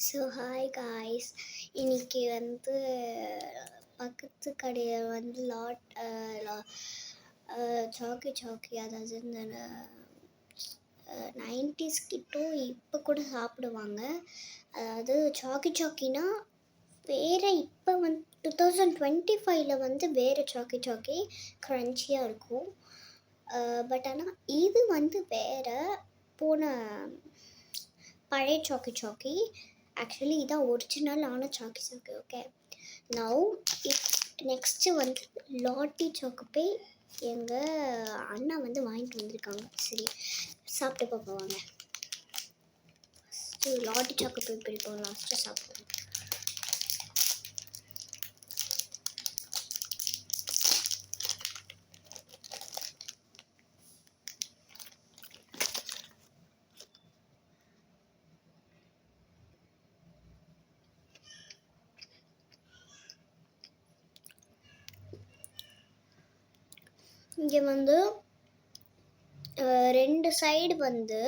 So hi guys, இன்னைக்கு வந்து பக்கத்து கடையில் வந்து சாக்கி சாக்கி, அதாவது இந்த 90s கிட்டும் இப்போ கூட சாப்பிடுவாங்க. அதாவது சாக்கி சாக்கினா வேறு, இப்போ வந்து 2025 வந்து வேறு சாக்கி சாக்கி க்ரன்ச்சியாக இருக்கும். பட் ஆனால் இது வந்து வேறு போன பழைய சாக்கி சாக்கி. ஆக்சுவலி இதான் ஒரிஜினலான சாக்கி சாக்கி. ஓகே, நவ் நெக்ஸ்ட்டு வந்து லாட்டி சாக்கோபை எங்கள் அண்ணா வந்து வாங்கிட்டு வந்திருக்காங்க. சரி, சாப்பிட்டு பார்ப்போம். ஃபஸ்ட்டு லாட்டி சாக்கோபை பிடிப்போம், லாஸ்ட்டாக சாப்பிடுவோம். இங்கே வந்து ரெண்டு சைடு வந்து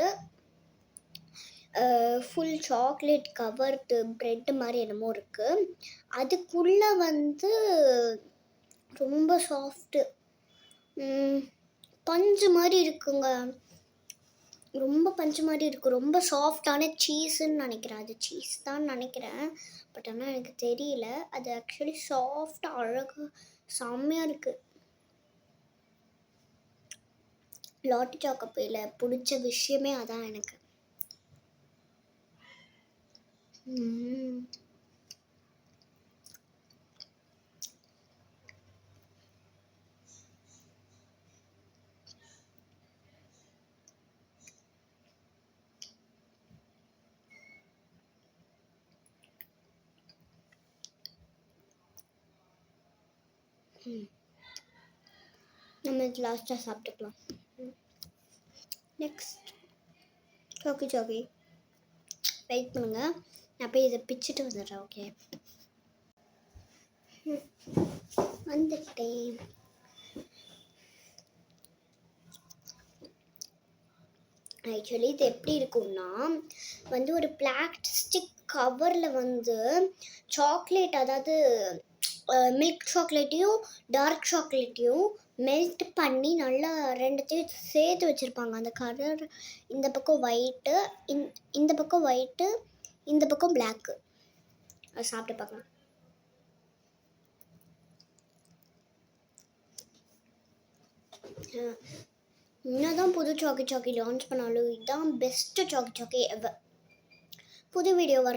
ஃபுல் சாக்லேட் கவர்டு ப்ரெட்டு மாதிரி என்னமோ இருக்குது. அதுக்குள்ளே வந்து ரொம்ப சாஃப்ட்டு பஞ்சு மாதிரி இருக்குங்க. ரொம்ப பஞ்சு மாதிரி இருக்குது. ரொம்ப சாஃப்டான சீஸுன்னு நினைக்கிறேன். அது சீஸ் தான் நினைக்கிறேன், பட் ஆனால் எனக்கு தெரியல. அது ஆக்சுவலி சாஃப்டாக அழகாக செம்மையாக இருக்குது. லாட்டி சாக்கோபையில் பிடிச்ச விஷயமே அதான் எனக்கு. நம்ம இது லாஸ்ட்டாக சாப்பிட்டுக்கலாம். நெக்ஸ்ட் சாக்கி சாக்கி. வெயிட் பண்ணுங்க, நான் போய் இதை பிச்சுட்டு வந்துடுறேன். ஓகே, வந்துட்டேன். ஆக்சுவலி இது எப்படி இருக்கும்னா வந்து ஒரு பிளாஸ்டிக் கவரில் வந்து சாக்லேட், அதாவது மில்க் சாக்லேட்டையும் டார்க் சாக்லேட்டையும் மெல்ட் பண்ணி நல்லா ரெண்டுத்தையும் சேர்த்து வச்சுருப்பாங்க. அந்த கலர் இந்த பக்கம் ஒயிட்டு, இந்த பக்கம் ஒயிட்டு, இந்த பக்கம் பிளாக்கு. அதை சாப்பிட்டு பார்க்கலாம். என்னதான் புது சாக்கி சாக்கி லான்ச் பண்ணாலும் இதுதான் பெஸ்ட்டு சாக்கி சாக்கி எவர். புது வீடியோ வர